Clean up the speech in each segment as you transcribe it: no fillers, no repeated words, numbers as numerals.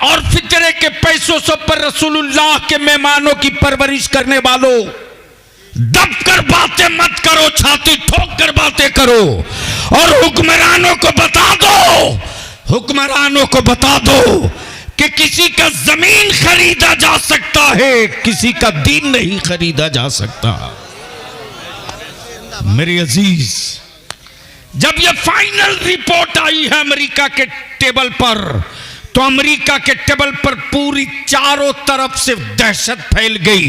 और फितरे के पैसों से पर रसूलुल्लाह के मेहमानों की परवरिश करने वालों, दब कर बातें मत करो, छाती ठोक कर बातें करो और हुक्मरानों को बता दो कि किसी का जमीन खरीदा जा सकता है, किसी का दीन नहीं खरीदा जा सकता। मेरे अजीज, जब यह फाइनल रिपोर्ट आई है अमेरिका के टेबल पर, तो अमेरिका के टेबल पर पूरी चारों तरफ से दहशत फैल गई।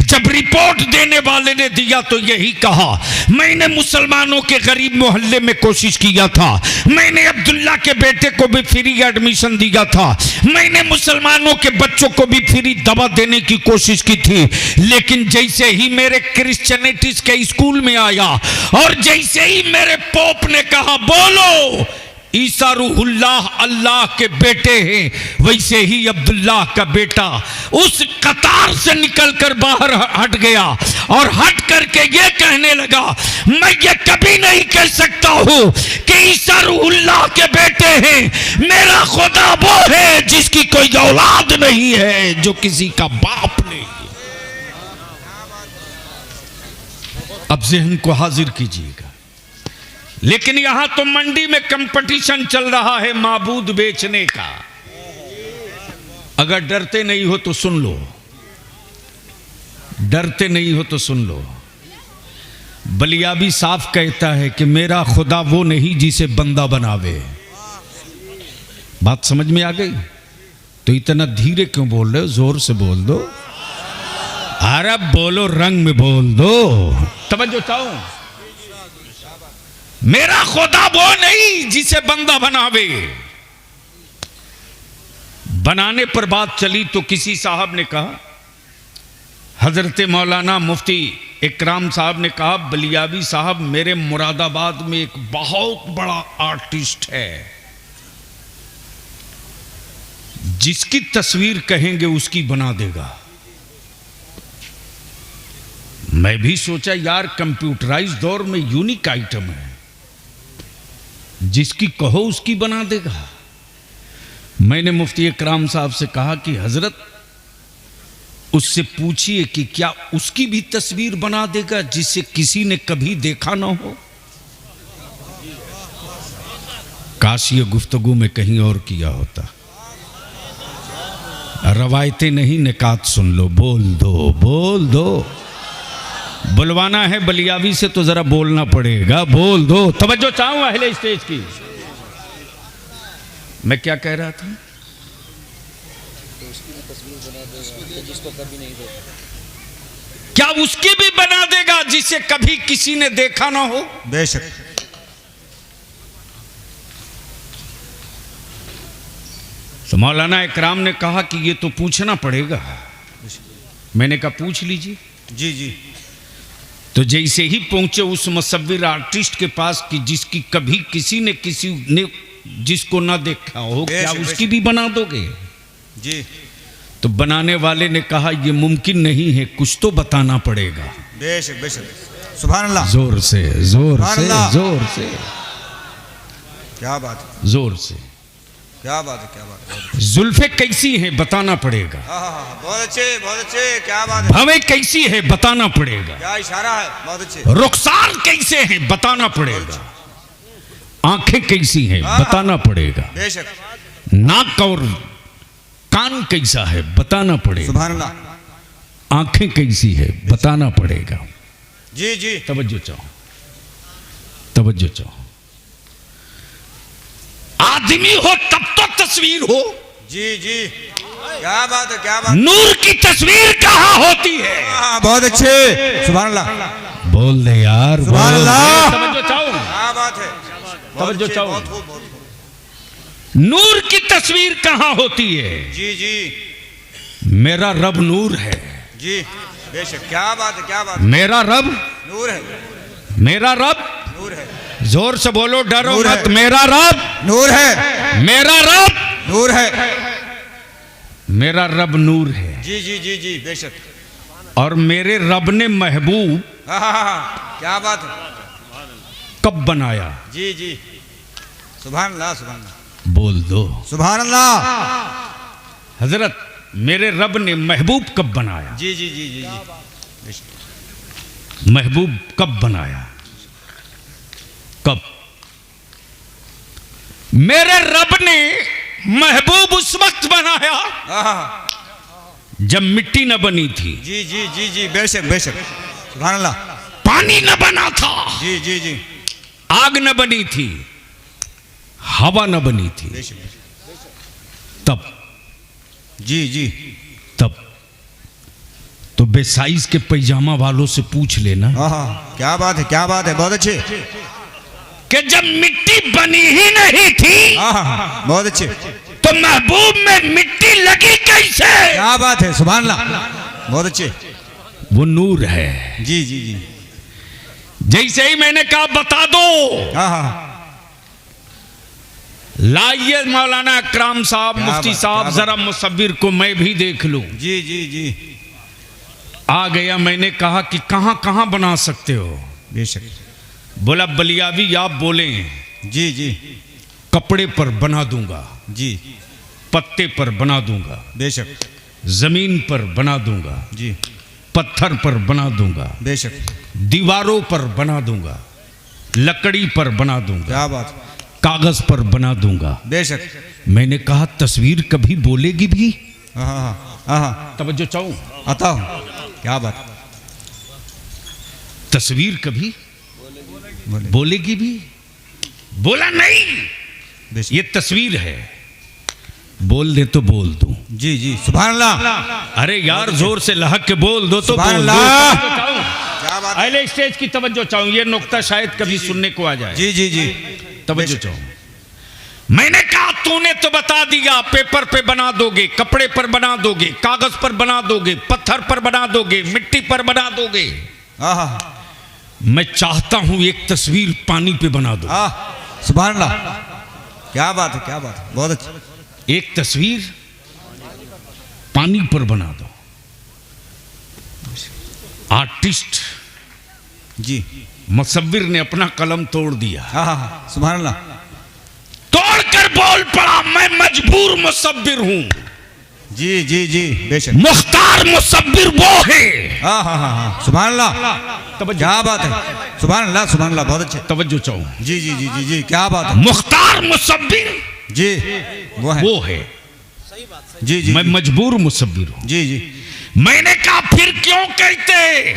जब रिपोर्ट देने वाले ने दिया तो यही कहा, मैंने मुसलमानों के गरीब मोहल्ले में कोशिश किया था, मैंने अब्दुल्ला के बेटे को भी फ्री एडमिशन दिया था, मैंने मुसलमानों के बच्चों को भी फ्री दवा देने की कोशिश की थी, लेकिन जैसे ही मेरे क्रिश्चियनिटीज के स्कूल में आया और जैसे ही मेरे पोप ने कहा बोलो ईसा रूहुल्लाह अल्लाह के बेटे हैं, वैसे ही अब्दुल्लाह का बेटा उस कतार से निकलकर बाहर हट गया और हट करके ये कहने लगा, मैं ये कभी नहीं कह सकता हूं कि ईसा रूहुल्लाह के बेटे हैं, मेरा खुदा वो है जिसकी कोई औलाद नहीं है, जो किसी का बाप नहीं है। अब ज़हन को हाजिर कीजिएगा। लेकिन यहां तो मंडी में कंपटीशन चल रहा है माबूद बेचने का। अगर डरते नहीं हो तो सुन लो, डरते नहीं हो तो सुन लो। बलियाबी साफ कहता है कि मेरा खुदा वो नहीं जिसे बंदा बनावे। बात समझ में आ गई? तो इतना धीरे क्यों बोल रहे हो? जोर से बोल दो। अरे बोलो, रंग में बोल दो। तवज्जो चाहो। मेरा खुदा वो नहीं जिसे बंदा बनावे। बनाने पर बात चली तो किसी साहब ने कहा, हजरत मौलाना मुफ्ती इकराम साहब ने कहा, बलियाबी साहब मेरे मुरादाबाद में एक बहुत बड़ा आर्टिस्ट है, जिसकी तस्वीर कहेंगे उसकी बना देगा। मैं भी सोचा यार कंप्यूटराइज दौर में यूनिक आइटम है, जिसकी कहो उसकी बना देगा। मैंने मुफ्ती इकराम साहब से कहा कि हजरत उससे पूछिए कि क्या उसकी भी तस्वीर बना देगा जिसे किसी ने कभी देखा ना हो। काश ये गुफ्तगू में कहीं और किया होता। रवायतें नहीं, निकात सुन लो। बोल दो, बोल दो। बुलवाना है बलियावी से तो जरा बोलना पड़ेगा। बोल दो। तवज्जो चाहूं अहले स्टेज की। मैं क्या कह रहा था? क्या उसकी भी बना देगा जिसे कभी किसी ने देखा ना हो? बेशक। तो मौलाना इकराम ने कहा कि ये तो पूछना पड़ेगा। मैंने कहा पूछ लीजिए। जी जी। तो जैसे ही पहुंचे उस मुसव्विर आर्टिस्ट के पास कि जिसकी कभी किसी ने जिसको ना देखा हो, क्या उसकी भी बना दोगे? जी। तो बनाने वाले ने कहा ये मुमकिन नहीं है, कुछ तो बताना पड़ेगा। बेशक बेशक। सुभान अल्लाह। जोर से, जोर से, जोर से। क्या बात है, जोर से। क्या बात है, क्या बात है। जुल्फे कैसी हैं बताना पड़ेगा। बहुत अच्छे, बहुत अच्छे। क्या बात है। भवें कैसी है बताना पड़ेगा। क्या इशारा है, बहुत अच्छे। रुखसार कैसे हैं बताना पड़ेगा। आंखें कैसी हैं बताना पड़ेगा। बेशक। नाक और कान कैसा है बताना पड़ेगा। सुभान अल्लाह। आंखें कैसी है बताना पड़ेगा। जी जी। तवज्जो चाहो, तवज्जो चाहो। आदमी हो तब तो तस्वीर हो। जी जी। क्या बात है, क्या बात। नूर की तस्वीर कहाँ होती है? बहुत अच्छे। सुभान अल्लाह। बोल दे यार। सुभान अल्लाह। तवज्जो चाहो। क्या बात है। तवज्जो चाहो। नूर की तस्वीर कहाँ होती है? जी जी। मेरा रब नूर है। जी बेशक। क्या बात है, क्या बात। मेरा रब नूर है। मेरा रब नूर है। जोर से बोलो, डरो मत। मेरा रब नूर है। मेरा रब नूर है। मेरा रब नूर है। जी जी जी जी बेशक। और मेरे रब ने महबूब क्या बात है। कब बनाया? जी जी। सुभान अल्लाह, सुभान अल्लाह। बोल दो। सुभान अल्लाह। हजरत मेरे रब ने महबूब कब बनाया? जी जी जी जी जी बेशक। महबूब कब बनाया? कब? मेरे रब ने महबूब उस वक्त बनाया जब मिट्टी न बनी थी, जी जी जी जी बेशक बेशक। सुभान अल्लाह। पानी न बना था, जी जी जी आग न बनी थी, हवा न बनी थी। बेशक। तब जी जी तब तो बेसाइज के पैजामा वालों से पूछ लेना क्या बात है, क्या बात है, बहुत अच्छे। कि जब मिट्टी बनी ही नहीं थी बहुत अच्छे। तो महबूब में मिट्टी लगी कैसे? क्या बात है, सुभान अल्लाह, बहुत अच्छे। वो नूर है। जी जी जी जैसे ही मैंने कहा बता दो, लाइए मौलाना अकराम साहब, क्या मुफ्ती बात, साहब, क्या जरा मुसव्विर को मैं भी देख लूं। जी जी जी आ गया। मैंने कहा कि कहां कहां बना सकते हो? बेशक। बोला बलियावी आप बोले, जी जी कपड़े पर बना दूंगा, जी पत्ते पर बना दूंगा, बेशक। जमीन पर बना दूंगा, जी पत्थर पर बना दूंगा, बेशक। दीवारों पर बना दूंगा, लकड़ी पर बना दूंगा, क्या बात, कागज पर बना दूंगा। बेशक। मैंने कहा तस्वीर कभी बोलेगी भी? हाँ तवज्जो चाहूं, आता हूँ। क्या बात, तस्वीर कभी बोले बोलेगी भी? बोला नहीं, बेशक। ये तस्वीर है, बोल दे तो बोल दूं। जी जी सुभान अल्लाह। अरे यार जोर से लहक के बोल दो तो सुभान बोल दो। अल्लाह। तवज्जो चाहूं, क्या बात, अहले स्टेज की तवज्जो चाहूं, ये नुक्ता शायद कभी सुनने को आ जाए। जी जी जी तवज्जो चाहूं। मैंने कहा तूने तो बता दिया, पेपर पे बना दोगे, कपड़े पर बना दोगे, कागज पर बना दोगे, पत्थर पर बना दोगे, मिट्टी पर बना दोगे। मैं चाहता हूं एक तस्वीर पानी पे बना दो। सुभान अल्लाह। क्या बात है, क्या बात है, बहुत अच्छा। एक तस्वीर पानी पर बना दो। आर्टिस्ट जी मुसव्विर ने अपना कलम तोड़ दिया, सुभान अल्लाह। तोड़कर बोल पड़ा मैं मजबूर मुसव्विर हूं। जी जी जी बेशक। मुख्तार मुसव्विर वो है। सुभान अल्लाह। क्या बात है, सुभान अल्लाह, सुभान अल्लाह, बहुत अच्छे। तवज्जो चाहूं। जी जी जी जी जी क्या बात है। मुख्तार मुसव्विर जी वो है। जी जी मैं मजबूर मुसव्विर हूं। जी जी मैंने कहा फिर क्यों कहते,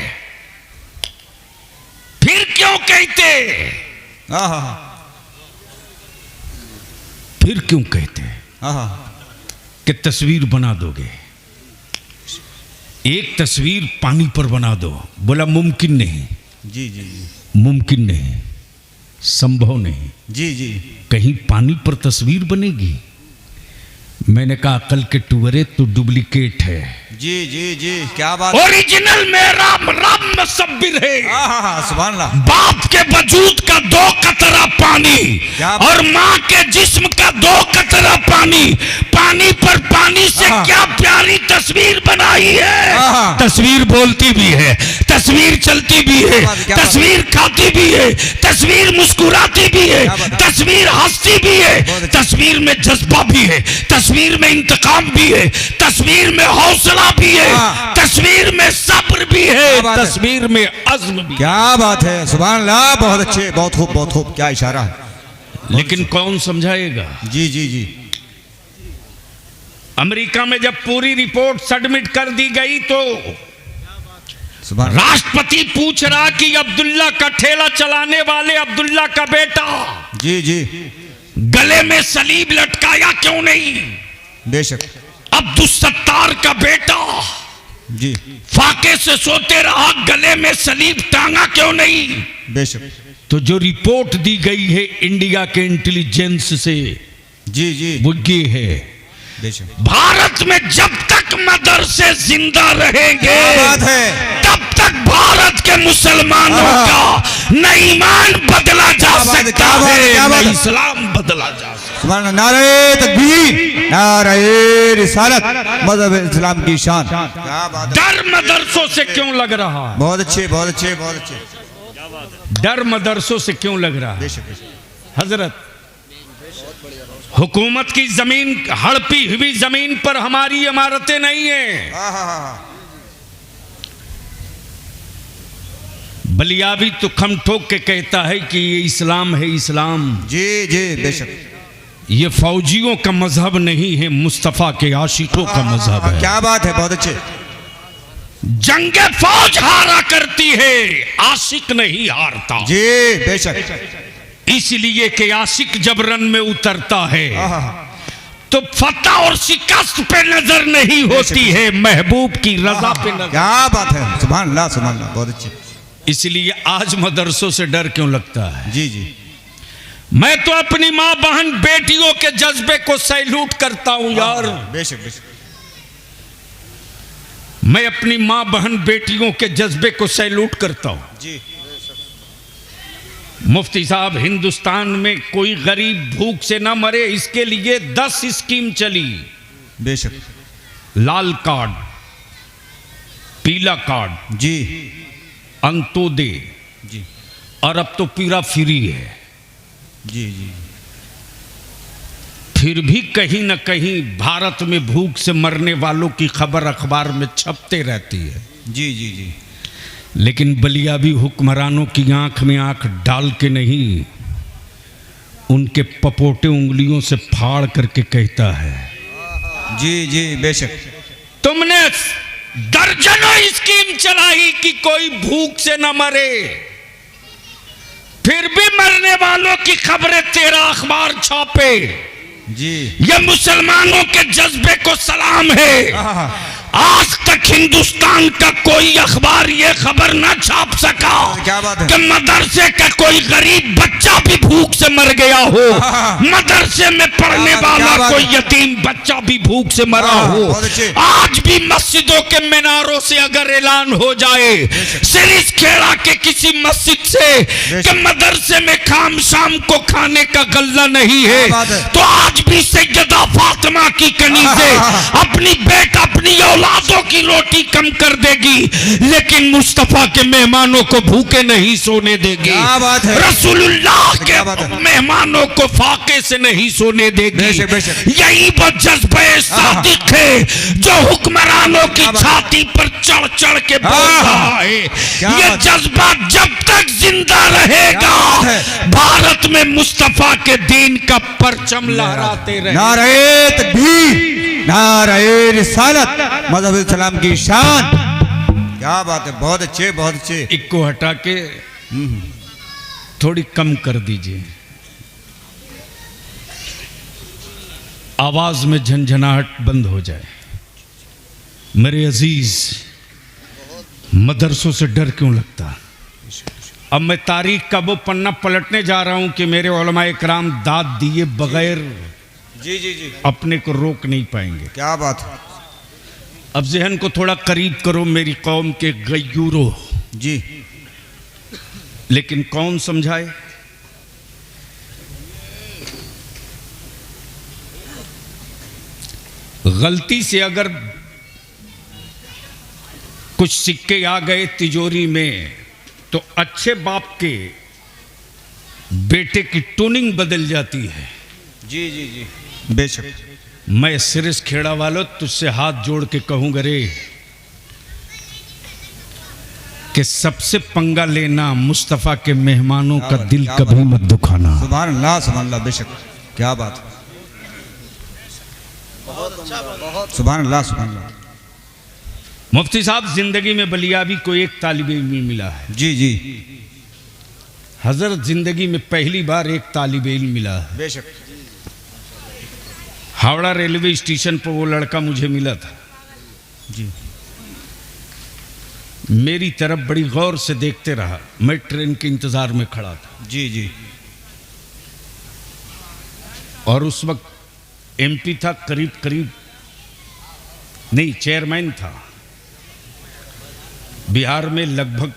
फिर क्यों कहते, फिर क्यों कहते कि तस्वीर बना दोगे, एक तस्वीर पानी पर बना दो। बोला मुमकिन नहीं। जी जी जी मुमकिन नहीं, संभव नहीं। जी जी कहीं पानी पर तस्वीर बनेगी? मैंने कहा अकल के टुवरे तो डुप्लीकेट है। जी जी जी क्या बात। ओरिजिनल मेरा रब मुसव्विर है। सुभान अल्लाह। बाप के वजूद का 2 कतरा पानी और माँ के जिस्म का 2 कतरा पानी, पानी पर पानी से क्या प्यारी तस्वीर बनाई है। तस्वीर बोलती भी है, तस्वीर चलती भी है, तस्वीर खाती भी है, तस्वीर मुस्कुराती भी है, तस्वीर हंसती भी है, तस्वीर में जज्बा भी है, तस्वीर में इंतकाम भी है, तस्वीर में हौसला भी है, तस्वीर में सब्र भी है, तस्वीर में अज़्म भी। क्या बात है, सुभान अल्लाह, बहुत अच्छे, बहुत खूब, बहुत खूब। क्या इशारा है। लेकिन कौन समझाएगा? जी जी जी अमेरिका में जब पूरी रिपोर्ट सबमिट कर दी गई तो सुभान राष्ट्रपति पूछ रहा कि अब्दुल्ला का ठेला चलाने वाले अब्दुल्ला का बेटा जी जी गले में सलीब लटकाया क्यों नहीं? बेशक। अब्दुल सत्तार का बेटा जी फाके से सोते रहा, गले में सलीब टांगा क्यों नहीं? बेशक। तो जो रिपोर्ट दी गई है इंडिया के इंटेलिजेंस से, जी जी वो ये है, बेशक। भारत में जब तक मदरसे जिंदा रहेंगे बात है। तब तक भारत के मुसलमानों का न ईमान बदला जा सकता है, न इस्लाम बदला जा सकता। सुभान अल्लाह। नारे तकबीर, नारे रिसालत, मज़हब इस्लाम की शान। क्या बात है। डर मदरसों से क्यों लग रहा है? बहुत अच्छे, बहुत अच्छे, बहुत अच्छे। डर मदरसों से क्यों लग रहा है? बेशक बेशक। हजरत हुकूमत की जमीन, हड़पी हुई जमीन पर हमारी इमारतें नहीं है। बलियाबी तो खम ठोक के कहता है कि ये इस्लाम है, इस्लाम। जी जी बेशक। ये फौजियों का मजहब नहीं है, मुस्तफा के आशिकों का मजहब है। क्या बात है, बहुत अच्छे। जंगे फौज हारा करती है, आशिक नहीं हारता। जी बेशक। इसलिए कि आशिक जब रन में उतरता है तो फतह और शिकस्त पे नजर नहीं होती है, महबूब की रजा पे नजर। क्या बात है, सुभान अल्लाह, सुभान अल्लाह, बहुत अच्छे। इसलिए आज मदरसों से डर क्यों लगता है? जी जी। मैं तो अपनी मां बहन बेटियों के जज्बे को सैल्यूट करता हूं यार। बेशक बेशक। मैं अपनी मां बहन बेटियों के जज्बे को सैल्यूट करता हूं जी। मुफ्ती साहब, हिंदुस्तान में कोई गरीब भूख से ना मरे, इसके लिए 10 स्कीम चली। बेशक। लाल कार्ड, पीला कार्ड, जी अंत्योदय, जी। और अब तो पीरा फ्री है। जी जी। फिर भी कहीं ना कहीं भारत में भूख से मरने वालों की खबर अखबार में छपते रहती है। जी जी जी। लेकिन बलियाबी हुक्मरानों की आंख में आंख डाल के नहीं, उनके पपोटे उंगलियों से फाड़ करके कहता है। जी जी बेशक। तुमने दर्जनों स्कीम चलाई कि कोई भूख से न मरे, फिर भी मरने वालों की खबरें तेरा अखबार छापे। जी। ये मुसलमानों के जज्बे को सलाम है। आज तक हिंदुस्तान का कोई अखबार ये खबर ना छाप सका। क्या बात है? कि मदरसे का कोई गरीब बच्चा भी भूख से मर गया हो, मदरसे में पढ़ने वाला कोई यतीम बच्चा भी भूख से मरा हो। आज भी मस्जिदों के मीनारों से अगर ऐलान हो जाए सिरिस खेड़ा के किसी मस्जिद से कि मदरसे में खाम शाम को खाने का गल्ला नहीं है, तो आज भी सैयदा फातिमा की कनीज़ें अपनी औलादों की रोटी कम कर देगी, लेकिन मुस्तफा के मेहमानों को भूखे नहीं सोने देगी। क्या बात है? रसूलुल्लाह के मेहमानों को फाके से नहीं सोने देगी। बेशक, बेशक। यही वो जज्बे सादिक है जो हुक्मरानों की छाती पर चढ़ चढ़ के बोल रहा है। ये जज्बा जब तक जिंदा रहेगा, भारत में मुस्तफा के दीन का परचम लहराते रहे। नारे तकबीर, नारे रिसालत, मज़हब इस्लाम की शान। क्या बात है, बहुत अच्छे, बहुत अच्छे। एक को हटा के थोड़ी कम कर दीजिए, आवाज में झंझनाहट बंद हो जाए। मेरे अजीज, मदरसों से डर क्यों लगता? अब मैं तारीख का वो पन्ना पलटने जा रहा हूं कि मेरे उलमाए किराम दाद दिए बगैर जी जी जी अपने को रोक नहीं पाएंगे। क्या बात है। अब ज़हन को थोड़ा करीब करो मेरी कौम के गयूरो। जी। लेकिन कौन समझाए? गलती से अगर कुछ सिक्के आ गए तिजोरी में तो अच्छे बाप के बेटे की टूनिंग बदल जाती है। जी जी जी बेशक। मैं सिरिस खेड़ा वालों तुझसे हाथ जोड़ के कहूंगा रे कि सबसे पंगा लेना, मुस्तफा के मेहमानों का दिल कभी मत दुखाना। सुभान अल्लाह, सुभान अल्लाह, बेशक। क्या बात, सुभान अल्लाह, सुभान अल्लाह। मुफ्ती साहब, जिंदगी में बलियाबी को एक तालिब इल्म मिला है। जी जी। हजरत जिंदगी में पहली बार एक तालिब इल्म मिला है। बेशक। हावड़ा रेलवे स्टेशन पर वो लड़का मुझे मिला था जी। मेरी तरफ बड़ी गौर से देखते रहा। मैं ट्रेन के इंतजार में खड़ा था। जी जी। और उस वक्त एमपी था, करीब करीब नहीं, चेयरमैन था। बिहार में लगभग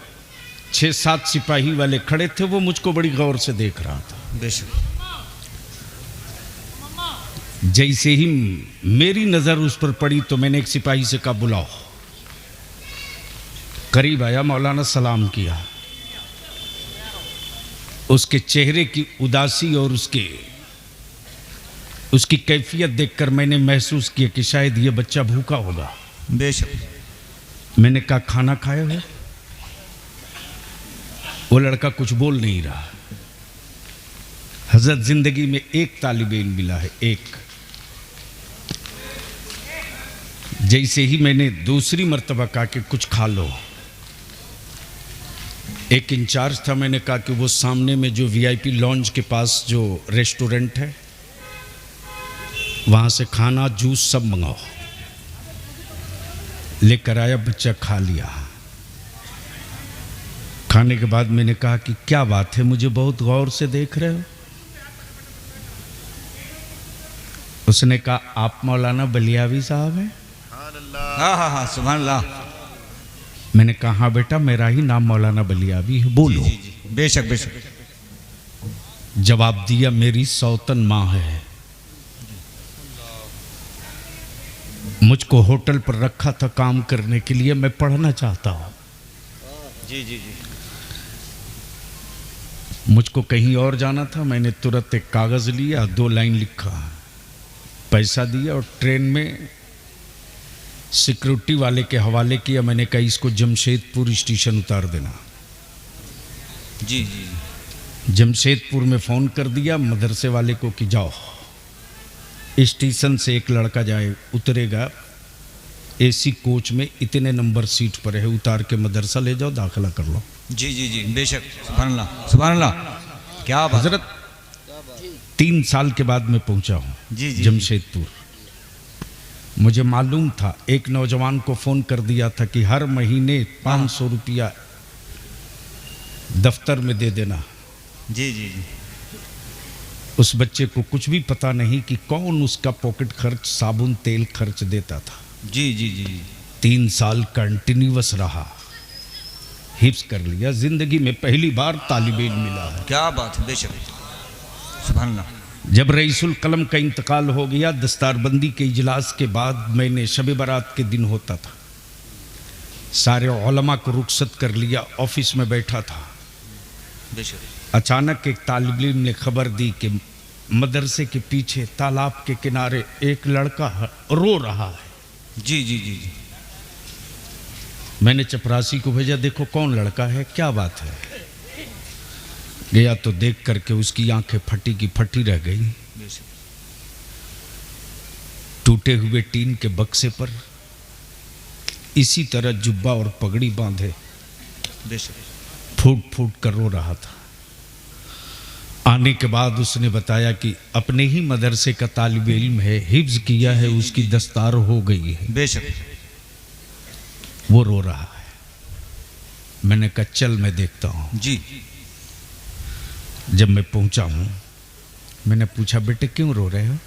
6-7 सिपाही वाले खड़े थे। वो मुझको बड़ी गौर से देख रहा था। बेशक। जैसे ही मेरी नजर उस पर पड़ी तो मैंने एक सिपाही से कहा, बुलाओ। करीब आया, मौलाना सलाम किया। उसके चेहरे की उदासी और उसके उसकी कैफियत देखकर मैंने महसूस किया कि शायद ये बच्चा भूखा होगा। बेशक। मैंने कहा खाना खाए हो? वो लड़का कुछ बोल नहीं रहा। हजरत जिंदगी में एक तालिब इल्म मिला है, एक। जैसे ही मैंने दूसरी मर्तबा कहा कि कुछ खा लो, एक इंचार्ज था, मैंने कहा कि वो सामने में जो वीआईपी लॉन्ज के पास जो रेस्टोरेंट है वहां से खाना जूस सब मंगाओ। लेकर आया, बच्चा खा लिया। खाने के बाद मैंने कहा कि क्या बात है, मुझे बहुत गौर से देख रहे हो? उसने कहा आप मौलाना बलियावी साहब हैं? हाँ हाँ हाँ, सुभान अल्लाह। मैंने कहा हाँ बेटा, मेरा ही नाम मौलाना बलियावी है, बोलो। जी जी, बेशक बेशक। जवाब दिया, मेरी सौतन माँ है, मुझको होटल पर रखा था काम करने के लिए, मैं पढ़ना चाहता हूँ। जी जी जी। मुझको कहीं और जाना था, मैंने तुरंत एक कागज़ लिया, 2 लाइन लिखा, पैसा दिया और ट्रेन में सिक्योरिटी वाले के हवाले किया। मैंने कहा इसको जमशेदपुर स्टेशन उतार देना। जी जी। जमशेदपुर में फ़ोन कर दिया मदरसे वाले को कि जाओ, स्टेशन से एक लड़का जाए, उतरेगा एसी कोच में, इतने नंबर सीट पर है, उतार के मदरसा ले जाओ, दाखिला कर लो। जी जी जी, बेशक। सुभान अल्लाह सुभान अल्लाह। क्या बात। हजरत 3 साल के बाद मैं पहुंचा हूँ जी जी जमशेदपुर। मुझे मालूम था, एक नौजवान को फ़ोन कर दिया था कि हर महीने 500 रुपया दफ्तर में दे देना। जी जी जी। उस बच्चे को कुछ भी पता नहीं कि कौन उसका पॉकेट खर्च, साबुन तेल खर्च देता था। जी जी जी। 3 साल कंटिन्यूअस रहा, हिफ्स कर लिया। जिंदगी में पहली बार तालिब इल्म मिला है। क्या बात है, बेशक। सुभान अल्लाह। जब रईसुल कलम का इंतकाल हो गया, दस्तारबंदी के इजलास के बाद, मैंने शब बारात के दिन होता था, सारे उलमा को रुखसत कर लिया, ऑफिस में बैठा था। बेशक। अचानक एक तालिब इल्म ने खबर दी कि मदरसे के पीछे तालाब के किनारे एक लड़का रो रहा है। जी जी जी जी। मैंने चपरासी को भेजा, देखो कौन लड़का है, क्या बात है। गया तो देख करके उसकी आंखें फटी की फटी रह गई। टूटे हुए टीन के बक्से पर इसी तरह जुब्बा और पगड़ी बांधे फूट फूट कर रो रहा था। आने के बाद उसने बताया कि अपने ही मदरसे का तालिब इल्म है, हिफ्ज किया है, उसकी दस्तार हो गई है। बेशक। वो रो रहा है। मैंने कहा चल मैं देखता हूं। जी। जब मैं पहुंचा हूं, मैंने पूछा बेटे क्यों रो रहे हो?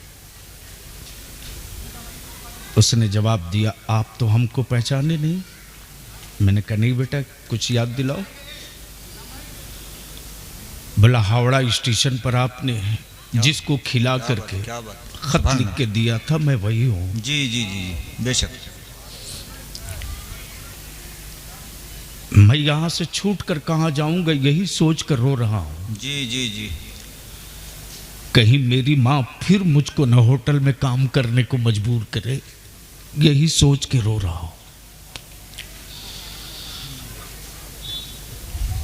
उसने जवाब दिया, आप तो हमको पहचाने नहीं। मैंने कहा नहीं बेटा, कुछ याद दिलाओ। बोला हावड़ा स्टेशन पर आपने जिसको खिला करके खत लिख के दिया था, मैं वही हूं। जी जी जी, बेशक। मैं यहां से छूट कर कहां जाऊंगा, यही सोच कर रो रहा हूं। जी जी जी। कहीं मेरी मां फिर मुझको न होटल में काम करने को मजबूर करे, यही सोच के रो रहा हूं।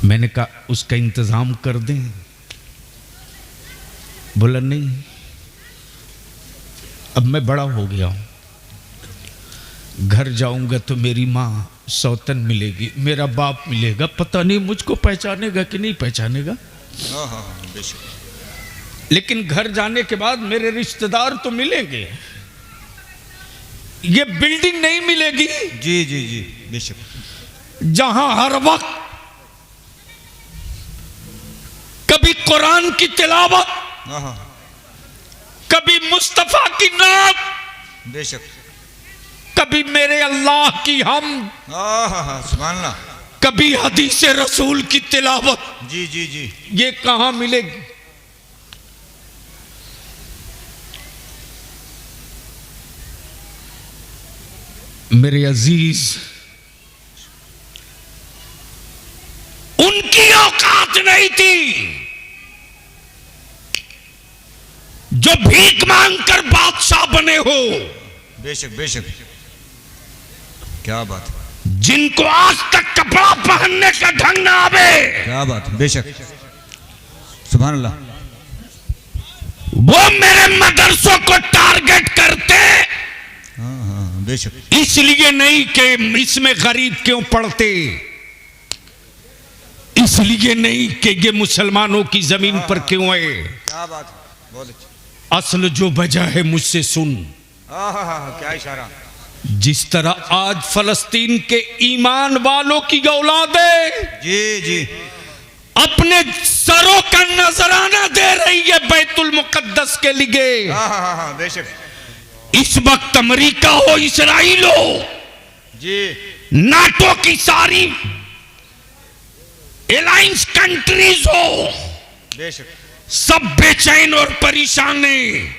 मैंने कहा उसका इंतजाम कर दें। बोला नहीं, अब मैं बड़ा हो गया हूं, घर जाऊंगा तो मेरी मां सौतन मिलेगी, मेरा बाप मिलेगा, पता नहीं मुझको पहचानेगा कि नहीं पहचानेगा। लेकिन घर जाने के बाद मेरे रिश्तेदार तो मिलेंगे, ये बिल्डिंग नहीं मिलेगी। जी जी जी, बेशक। जहां हर वक्त कभी कुरान की तिलावत, कभी मुस्तफा की नात, बेशक, कभी मेरे अल्लाह की हम, सुभान अल्लाह, कभी हदीस रसूल की तिलावत। जी जी जी। ये कहां मिलेगी? मेरे अजीज, उनकी औकात नहीं थी जो भीख मांगकर बादशाह बने हो, बेशक बेशक, क्या बात, जिनको आज तक कपड़ा पहनने का ढंग ना आवे, क्या बात, बेशक, सुभान अल्लाह, वो मेरे मदरसों को टारगेट करते। हाँ हाँ बेशक, इसलिए नहीं कि इसमें गरीब क्यों पढ़ते, इसलिए नहीं कि ये मुसलमानों की जमीन पर क्यों आए, क्या बात, बहुत अच्छी, असल जो वजह है मुझसे सुन। हाँ हाँ हाँ, क्या इशारा, जिस तरह आज फलस्तीन के ईमान वालों की औलादें जी जी, अपने सरों का नजराना दे रही है बैतुल मुकद्दस के लिए। हाँ हाँ हाँ हाँ बेशक, इस वक्त अमेरिका हो, इसराइल हो, जी नाटो की सारी एलायंस कंट्रीज हो, बेशक, सब बेचैन और परेशान हैं।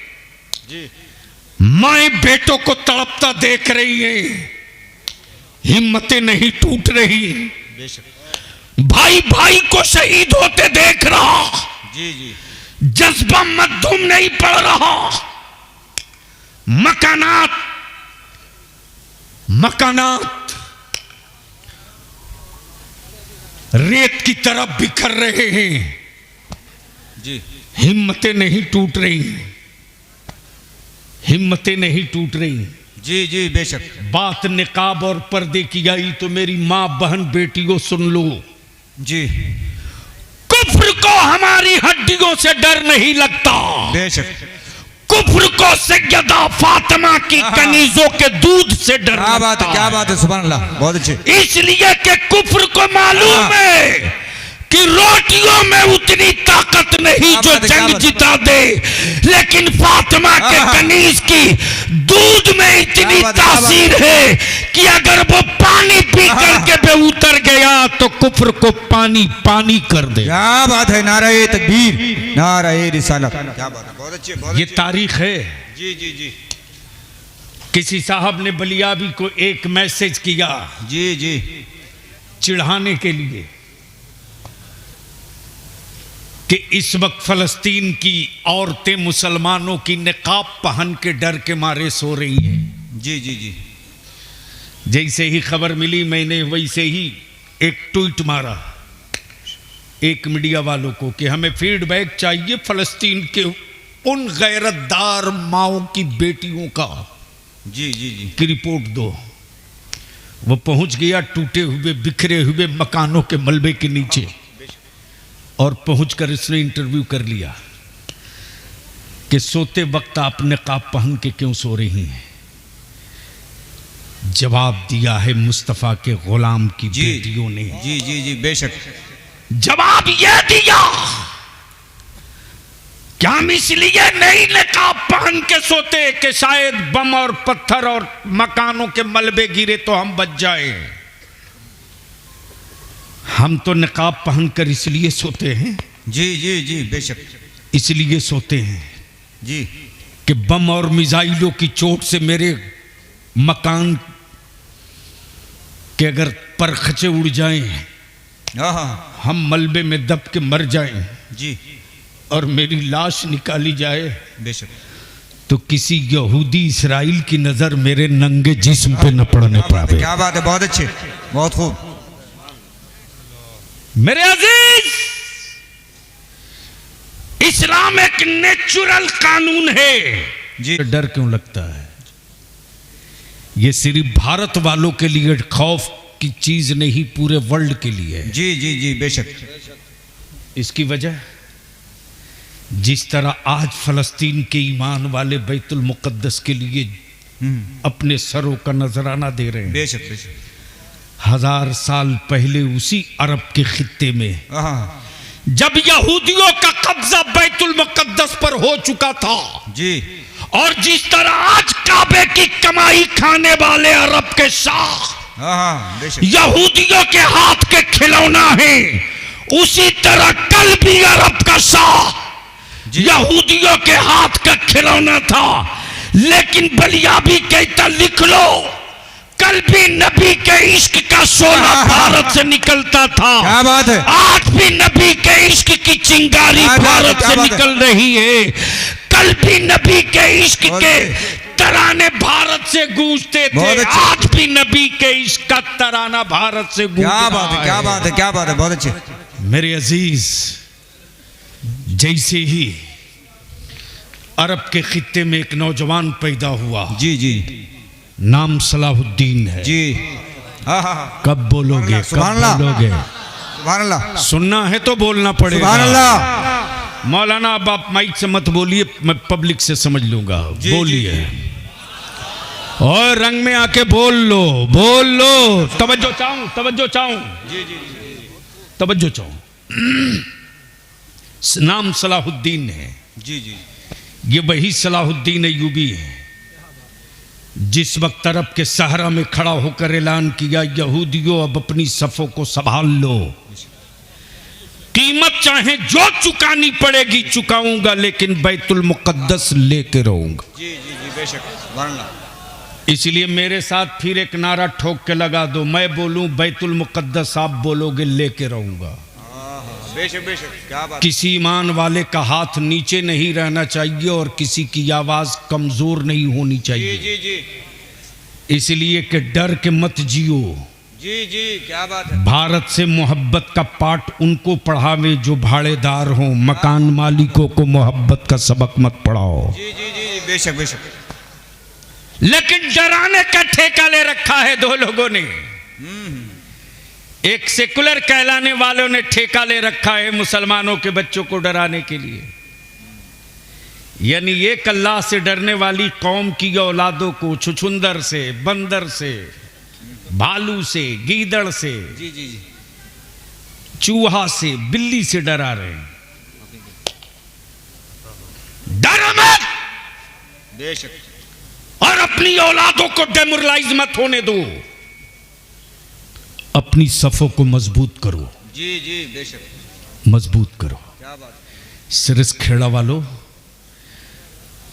जी माए बेटों को तड़पता देख रही है, हिम्मतें नहीं टूट रही, बेशक, भाई भाई को शहीद होते देख रहा, जी जी, जज्बा मध्यम नहीं पड़ रहा, मकानात मकानात रेत की तरफ बिखर रहे हैं, जी हिम्मतें नहीं टूट रही, हिम्मतें नहीं टूट रही। जी जी बेशक, बात निकाब और पर्दे की आई तो मेरी मां बहन बेटियों सुन लो, जी कुफ्र को हमारी हड्डियों से डर नहीं लगता, बेशक, कुफ्र को सैयदा फातिमा की कनीजों के दूध से डर क्या बात लगता है, क्या बात है, सुभान अल्लाह, बहुत अच्छे, इसलिए कि कुफ्र को मालूम है कि रोटियों में उतनी ताकत नहीं जो जंग जिता दे, लेकिन फातिमा के कनीज की दूध में इतनी तासीर है कि अगर वो पानी पी करके बे उतर गया तो कुफ्र को पानी पानी कर दे। क्या बात है, नाराए तकबीर, नाराए रिसालत, क्या बात है, बहुत अच्छे, बहुत ये अच्छे, तारीख है। जी जी जी, किसी साहब ने बलियाबी को एक मैसेज किया जी जी, चिढ़ाने के लिए कि इस वक्त फलस्तीन की औरतें मुसलमानों की निकाब पहन के डर के मारे सो रही हैं। जी जी जी, जैसे ही खबर मिली मैंने वैसे ही एक ट्वीट मारा एक मीडिया वालों को कि हमें फीडबैक चाहिए फलस्तीन के उन गैरतदार माओं की बेटियों का, जी जी जी, की रिपोर्ट दो। वो पहुंच गया टूटे हुए बिखरे हुए मकानों के मलबे के नीचे और पहुंचकर इसने इंटरव्यू कर लिया कि सोते वक्त आप निकाब पहन के क्यों सो रही हैं। जवाब दिया है मुस्तफा के गुलाम की बेटियों ने। जी जी जी बेशक, जवाब यह दिया कि हम इसलिए नहीं निकाब पहन के सोते कि शायद बम और पत्थर और मकानों के मलबे गिरे तो हम बच जाए। हम तो निकाब पहनकर इसलिए सोते हैं, जी जी जी बेशक, इसलिए सोते हैं जी, कि बम और मिसाइलों की चोट से मेरे मकान के अगर परखचे उड़ जाएं, हाँ हम मलबे में दब के मर जाएं जी, और मेरी लाश निकाली जाए बेशक, तो किसी यहूदी इसराइल की नजर मेरे नंगे जिस्म पे न पड़ने पावे। क्या बात है, बहुत अच्छे, बहुत खूब, मेरे अजीज, इस्लाम एक नेचुरल कानून है। जी, डर क्यों लगता है? ये सिर्फ भारत वालों के लिए खौफ की चीज नहीं, पूरे वर्ल्ड के लिए है। जी जी जी बेशक, इसकी वजह जिस तरह आज फलस्तीन के ईमान वाले बैतुल मुकद्दस के लिए अपने सरों का नजराना दे रहे हैं। बेशक बेशक, 1000 साल पहले उसी अरब के खित्ते में हाँ जब यहूदियों का कब्जा बैतुल मुकद्दस पर हो चुका था, जी, और जिस तरह आज काबे की कमाई खाने वाले अरब के शाह हाँ बेशक, यहूदियों के हाथ के खिलौना है, उसी तरह कल भी अरब का शाह यहूदियों के हाथ का खिलौना था। लेकिन बलियाबी कहता, लिख लो, कल भी नबी के इश्क का शोला भारत से निकलता था। क्या बात है, आज भी नबी के इश्क की चिंगारी भारत से निकल रही है। कल भी नबी के इश्क के तराने भारत से गूंजते थे, आज भी नबी के इश्क का तराना भारत से गूंज रहा है। क्या बात है, क्या बात है, क्या बात है, बहुत अच्छे। मेरे अजीज, जैसे ही अरब के खित्ते में एक नौजवान पैदा हुआ, जी जी, नाम सलाहुद्दीन है जी, हाँ हाँ, कब बोलोगे, कब बोलोगे? सुभान अल्लाह, सुनना है तो बोलना पड़ेगा। सुभान अल्लाह। मौलाना अब आप माइक से मत बोलिए, मैं पब्लिक से समझ लूंगा। बोलिए और रंग में आके बोल लो, बोल लो। तवज्जो चाहूं, तवज्जो चाहूं, जी जी, तवज्जो चाहूं। नाम सलाहुद्दीन है। जी जी, ये वही सलाहुद्दीन अय्यूबी है जिस वक्त अरब के सहरा में खड़ा होकर ऐलान किया, यहूदियों अब अपनी सफों को संभाल लो, कीमत चाहे जो चुकानी पड़ेगी चुकाऊंगा, लेकिन बैतुल मुकद्दस लेके रहूंगा। जी जी जी, बेशक, सुभान अल्लाह। इसलिए मेरे साथ फिर एक नारा ठोक के लगा दो, मैं बोलूं बैतुल मुकद्दस, आप बोलोगे लेके रहूंगा। बेशक बेशक, क्या बात। किसी ईमान वाले का हाथ नीचे नहीं रहना चाहिए और किसी की आवाज कमजोर नहीं होनी चाहिए। जी जी जी, इसलिए कि डर के मत जियो। जी जी, क्या बात है। भारत से मोहब्बत का पाठ उनको पढ़ावे जो भाड़ेदार हो, मकान मालिकों को मोहब्बत का सबक मत पढ़ाओ। जी जी जी, बेशक बेशक। लेकिन डराने का ठेका ले रखा है दो लोगों ने। एक सेकुलर कहलाने वालों ने ठेका ले रखा है मुसलमानों के बच्चों को डराने के लिए, यानी एक अल्लाह से डरने वाली कौम की औलादों को छुछुंदर से, बंदर से, भालू से, गीदड़ से, जी जी जी, चूहा से, बिल्ली से डरा रहे हैं। डरो मत, बेशक। और अपनी औलादों को डेमोरलाइज मत होने दो, अपनी सफों को मजबूत करो। जी जी, बेशक, मजबूत करो। क्या बात। सिरस खेड़ा वालों,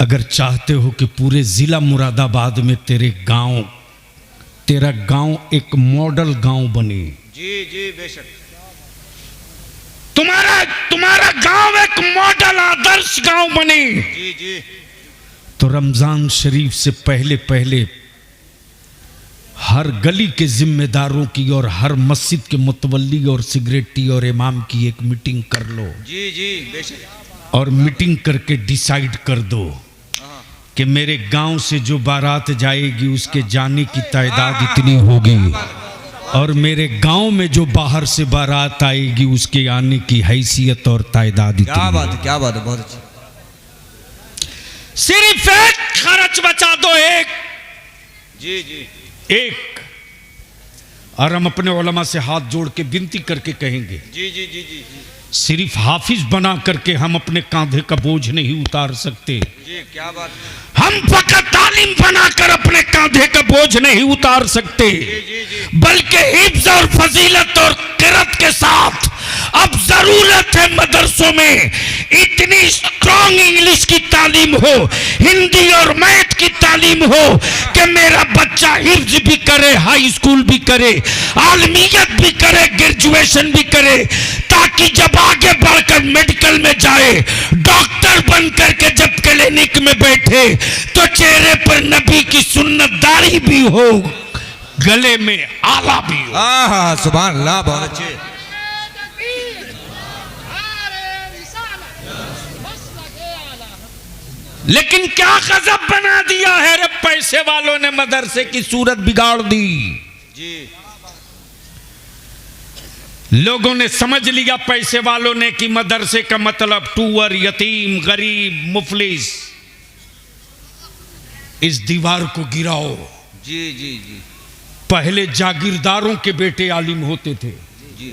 अगर चाहते हो कि पूरे जिला मुरादाबाद में तेरा गांव एक मॉडल गांव बने, जी जी, बेशक, तुम्हारा गांव एक मॉडल आदर्श गांव बने, जी जी, तो रमजान शरीफ से पहले पहले हर गली के जिम्मेदारों की और हर मस्जिद के मुतवल्ली और सिगरेटी और इमाम की एक मीटिंग कर लो। जी जी, बेशक। और मीटिंग करके डिसाइड कर दो कि मेरे गांव से जो बारात जाएगी उसके जाने की तादाद इतनी होगी, और मेरे गांव में जो बाहर से बारात आएगी उसके आने की हैसियत और तादाद इतनी। क्या बात है, क्या बात है, बहुत अच्छी। सिर्फ एक खर्च बचा दो, एक, जी जी, एक। और हम अपने उलमा से हाथ जोड़ के विनती करके कहेंगे, जी जी जी जी, सिर्फ हाफिज बना करके हम अपने कांधे का बोझ नहीं उतार सकते। जी, क्या बात। हम फकत तालीम बनाकर अपने कांधे का बोझ नहीं उतार सकते, बल्कि हिफ्ज और फजीलत और किरत के साथ अब जरूरत है मदरसों में इतनी स्ट्रॉन्ग इंग्लिश की तालीम हो, हिंदी और मैथ की तालीम हो कि मेरा बच्चा हिफ्ज भी करे, हाई स्कूल भी करे, आलमियत भी करे, ग्रेजुएशन भी करे, ताकि जब आगे बढ़कर मेडिकल में जाए, डॉक्टर बनकर के जब क्लिनिक में बैठे तो चेहरे पर नबी की सुन्नतदारी भी हो, गले में आला भी हो। हाँ, सुभान अल्लाह, बहुत अच्छे। लेकिन क्या गजब बना दिया है रे, पैसे वालों ने मदरसे की सूरत बिगाड़ दी। जी, लोगों ने समझ लिया पैसे वालों ने कि मदरसे का मतलब टूअर, यतीम, गरीब, मुफलिस। इस दीवार को गिराओ। जी जी जी, पहले जागीरदारों के बेटे आलिम होते थे, जी,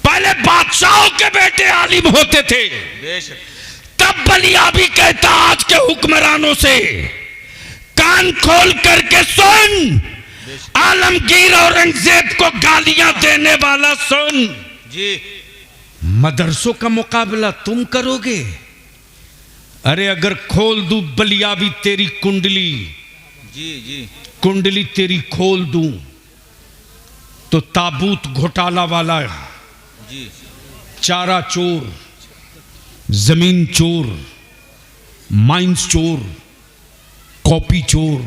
पहले बादशाहों के बेटे आलिम होते थे। बेशक। तब बलिया भी कहता आज के हुक्मरानों से कान खोल करके सुन, आलमगीर औरंगजेब को गालियां देने वाला सुन। जी, मदरसों का मुकाबला तुम करोगे? अरे अगर खोल दूं बलिया भी तेरी कुंडली, जी जी, कुंडली तेरी खोल दूं तो ताबूत घोटाला वाला, जी, चारा चोर, जमीन चोर, माइंस चोर, कॉपी चोर,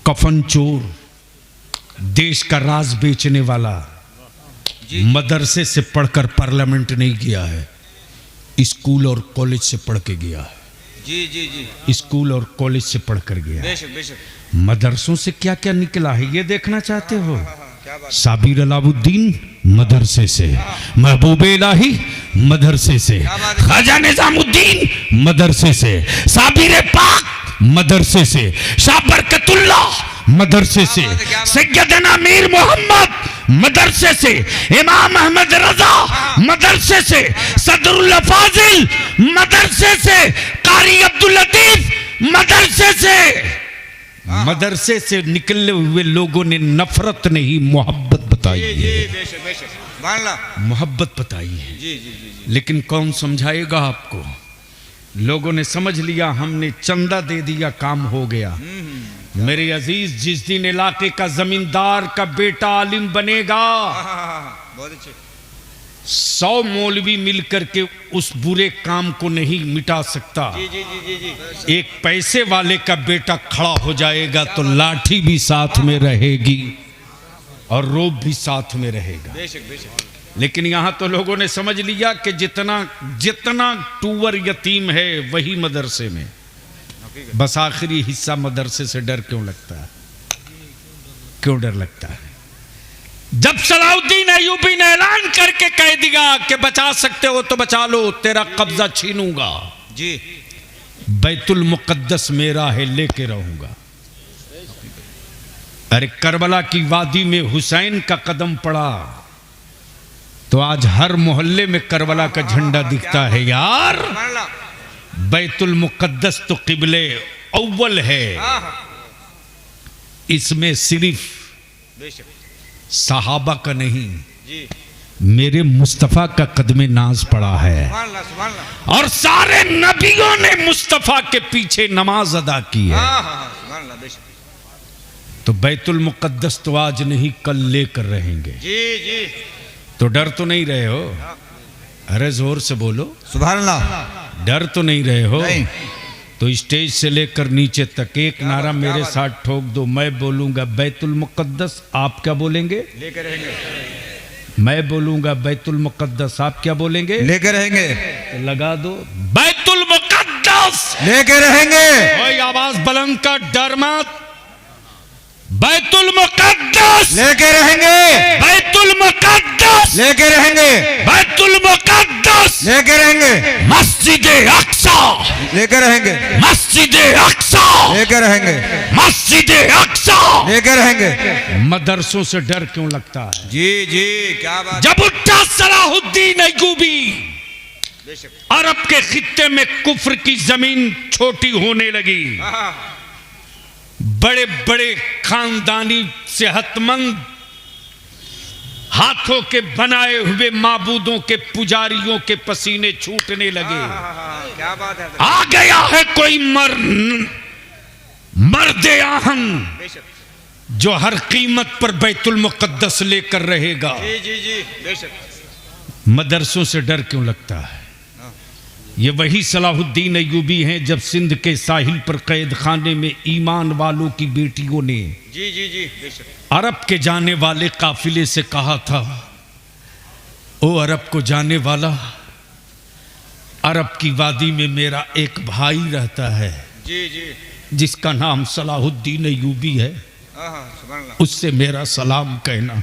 कफन चोर, देश का राज बेचने वाला, मदरसे से पढ़कर पार्लियामेंट नहीं गया है, स्कूल और कॉलेज से पढ़ के गया है। जी जी जी, स्कूल और कॉलेज से पढ़कर गया है। बेशक बेशक, मदरसों से क्या क्या निकला है ये देखना चाहते हो? क्या बात। साबिर अलाउद्दीन मदरसे से, महबूब इलाही मदरसे से, ख्वाजा निजामुद्दीन मदरसे से, साबिर पाक मदरसे से, शाह बरकतुल्लाह मदरसे से, सैयदना मीर मोहम्मद मदरसे से, इमाम अहमद रजा मदरसे से, सदरुल्लाह फाजिल मदरसे से, कारी अब्दुल लतीफ मदरसे से। मदरसे से निकले हुए लोगों ने नफरत नहीं मोहब्बत बताई है। बेशक बेशक, मान ला। मोहब्बत बताई है। जी जी जी, लेकिन कौन समझाएगा आपको? लोगों ने समझ लिया, हमने चंदा दे दिया, काम हो गया। मेरे अजीज, जिस दिन इलाके का जमींदार का बेटा आलिम बनेगा, बहुत अच्छे। 100 मौलवी मिलकर के उस बुरे काम को नहीं मिटा सकता। जी जी जी जी जी, एक पैसे वाले का बेटा खड़ा हो जाएगा तो लाठी भी साथ में रहेगी और रोब भी साथ में रहेगा। बेशक बेशक। लेकिन यहां तो लोगों ने समझ लिया कि जितना टूवर यतीम है वही मदरसे में, बस आखिरी हिस्सा मदरसे से डर क्यों लगता है? क्यों डर लगता है? जब सलाउद्दीन अय्यूबी ने ऐलान करके कह दिया कि बचा सकते हो तो बचा लो, तेरा कब्जा छीनूंगा, जी, बैतुल मुकद्दस मेरा है, लेके रहूंगा। अरे करबला की वादी में हुसैन का कदम पड़ा तो आज हर मोहल्ले में करबला का झंडा दिखता है यार। मान ला। बैतुल मुकद्दस तो किबले अव्वल है, इसमें सिर्फ बेशक, सहाबा का नहीं, जी, मेरे मुस्तफा का कदमे नाज पड़ा है। सुभान अल्लाह, सुभान अल्लाह। और सारे नबियों ने मुस्तफा के पीछे नमाज अदा की है। सुभान अल्लाह, बेशक। तो बैतुल मुकद्दस तो आज नहीं कल लेकर रहेंगे। जी जी, तो डर तो नहीं रहे हो? अरे जोर से बोलो, सुभान अल्लाह। डर तो नहीं रहे हो? नहीं। तो स्टेज से लेकर नीचे तक एक नारा मेरे साथ ठोक दो। मैं बोलूंगा बैतुल मुकद्दस, आप क्या बोलेंगे? लेकर रहेंगे। मैं बोलूंगा बैतुल मुकद्दस, आप क्या बोलेंगे? लेकर रहेंगे। तो लगा दो बैतुल मुकद्दस। लेकर रहेंगे। कोई आवाज बुलंद का डर मत। बैतुल मुकद्दस लेकर रहेंगे। बैतुल मुकद्दस लेकर रहेंगे। बैतुल मुकद्दस लेकर रहेंगे। मस्जिद अक्सा लेकर रहेंगे। मस्जिद अक्सा लेकर रहेंगे। मस्जिद अक्सा लेकर रहेंगे। मदरसों से डर क्यों लगता है? जी जी, क्या बात। जब उठा सलाहुद्दीन अय्यूबी, बेशक। अरब के खित्ते में कुफ्र की जमीन छोटी होने लगी। बड़े बड़े खानदानी सेहतमंद हाथों के बनाए हुए माबूदों के पुजारियों के पसीने छूटने लगे। क्या बात है। आ गया है कोई मर्द आहन जो हर कीमत पर बैतुल मुकद्दस लेकर रहेगा। जी जी जी, बेशक। मदरसों से डर क्यों लगता है? ये वही सलाहुद्दीन अय्यूबी हैं जब सिंध के साहिल पर कैद खाने में ईमान वालों की बेटियों ने जी जी जी, बेशक। अरब के जाने वाले काफिले से कहा था, ओ अरब को जाने वाला, अरब की वादी में मेरा एक भाई रहता है जी जी, जिसका नाम सलाहुद्दीन अय्यूबी है, सुभान अल्लाह। उससे मेरा सलाम कहना,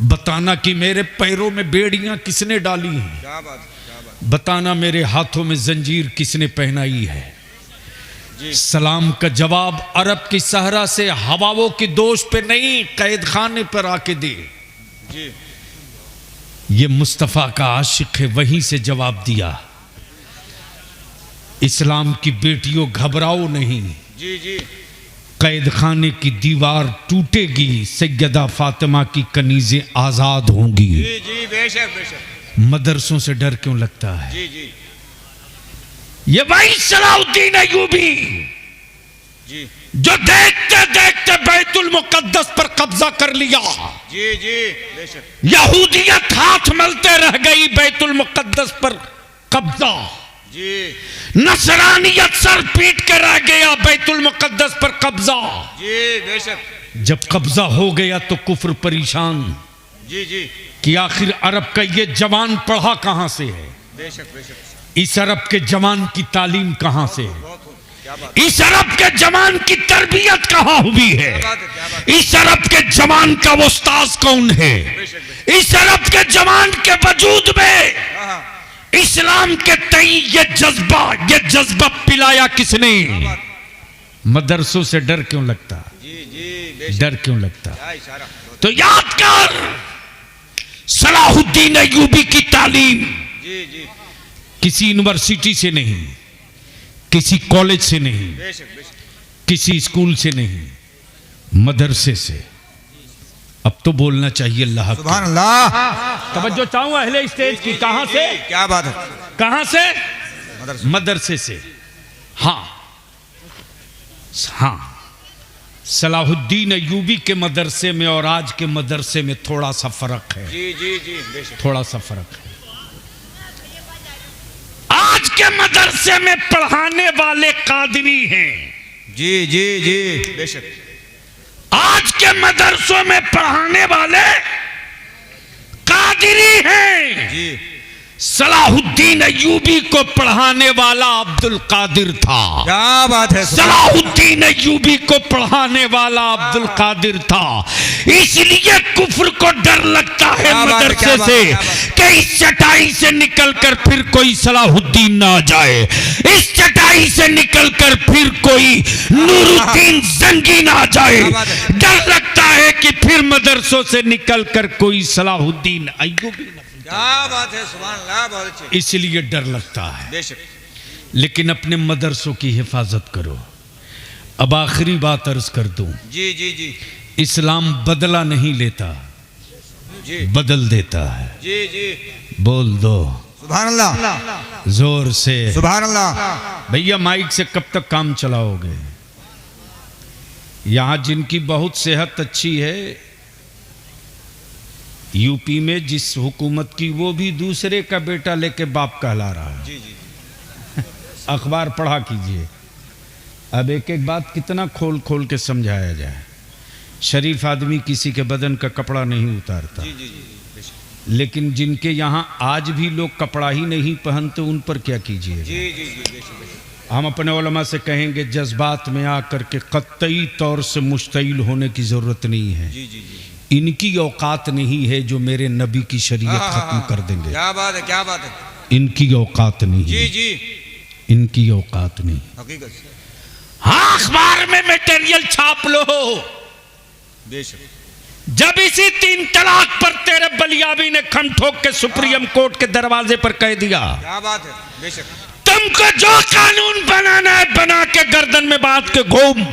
बताना कि मेरे पैरों में बेड़ियां किसने डाली हैं, क्या बात, क्या बात। बताना मेरे हाथों में जंजीर किसने पहनाई है। सलाम का जवाब अरब की सहरा से हवाओं की दोष पे नहीं, कैद खाने पर आके दे। जी, ये मुस्तफा का आशिक है, वहीं से जवाब दिया, इस्लाम की बेटियों घबराओ नहीं, जी जी, कैद खाने की दीवार टूटेगी, सैयदा फातिमा की कनीजें आजाद होंगी। जी जी, बेशक बेशक। मदरसों से डर क्यों लगता है? जी जी ये वही सलाहुद्दीन अय्यूबी जी, जो देखते देखते बैतुल मुकद्दस पर कब्जा कर लिया। जी जी, बेशक। यहूदियत हाथ मलते रह गई बैतुल मुकद्दस पर कब्जा। जी नसरानियत सर पीट के रह गया, बैतुल मुकद्दस पर कब्जा। जी बेशक। जब कब्जा हो गया तो कुफ्र परेशान जी जी कि आखिर अरब का ये जवान पढ़ा कहां से है, बेशक बेशक। इस अरब के जवान की तालीम कहां से है, बहुत खूब, क्या बात इस अरब के जवान की तरबियत कहां हुई है, क्या बात, इस अरब के जवान का उस्ताद कौन है, बेशक बेशक। इस अरब के जवान के वजूद में हाँ हाँ इस्लाम के तई ये जज्बा पिलाया किसने। मदरसों से डर क्यों लगता, जी जी बेशक। डर क्यों लगता। क्या इशारा। तो याद कर, सलाहुद्दीन अय्यूबी की तालीम जी जी किसी यूनिवर्सिटी से नहीं, किसी कॉलेज से नहीं, बेशक बेशक। किसी स्कूल से नहीं, मदरसे से। अब तो बोलना चाहिए अल्लाह का। सुभान अल्लाह। तवज्जो चाहूं अहले स्टेज की। कहां से, क्या बात है। कहां से, मदरसा। मदरसे से। हाँ हाँ, सलाहुद्दीन अय्यूबी के मदरसे में और आज के मदरसे में थोड़ा सा फर्क है, जी जी जी बेशक। थोड़ा सा फर्क है। आज के मदरसे में पढ़ाने वाले कादरी हैं, जी जी जी बेशक। आज के मदरसों में पढ़ाने वाले कादरी हैं। जी सलाहुद्दीन अय्यूबी को पढ़ाने वाला अब्दुल कादिर था। क्या बात है। सलाहुद्दीन अय्यूबी को पढ़ाने वाला अब्दुल कादिर था। इसलिए कुफ्र को डर लगता है मदरसे से कि इस चटाई से निकलकर फिर कोई सलाहुद्दीन ना आ जाए, इस चटाई से निकलकर फिर कोई नूरुद्दीन जंगी ना आ जाए। डर लगता है कि फिर मदरसों से निकलकर कोई सलाहुद्दीन अय्यूबी ना। क्या बात है। सुभान अल्लाह। बहुत अच्छे। इसलिए डर लगता है। बेशक। लेकिन अपने मदरसों की हिफाजत करो। अब आखिरी बात अर्ज कर दूं, जी जी जी इस्लाम बदला नहीं लेता, जी बदल देता है। जी जी बोल दो सुभान अल्लाह। जोर से। सुभान अल्लाह। भैया माइक से कब तक काम चलाओगे। यहां जिनकी बहुत सेहत अच्छी है, यूपी में जिस हुकूमत की, वो भी दूसरे का बेटा लेके बाप कहला रहा है। जी जी अखबार पढ़ा कीजिए। अब एक एक बात कितना खोल खोल के समझाया जाए। शरीफ आदमी किसी के बदन का कपड़ा नहीं उतारता, जी जी जी बेशक। लेकिन जिनके यहाँ आज भी लोग कपड़ा ही नहीं पहनते, उन पर क्या कीजिए। जी जी जी बेशक बेशक। हम अपने उलमा से कहेंगे, जज्बात में आकर के कतई तौर से मुश्तइल होने की जरूरत नहीं है। जी जी जी इनकी औकात नहीं है जो मेरे नबी की शरीयत खत्म कर देंगे। क्या बात है। क्या बात है। इनकी औकात नहीं जी है, जी इनकी औकात नहीं। हकीकत से। हाँ, अखबार में मटेरियल छाप लो। बेशक। जब इसी 3 तलाक पर तेरे बलियाबी ने खम ठोक के सुप्रीम कोर्ट के दरवाजे पर कह दिया, क्या बात है। बेशक। तुमको जो कानून बनाना है बना के गर्दन में बांध के घूम,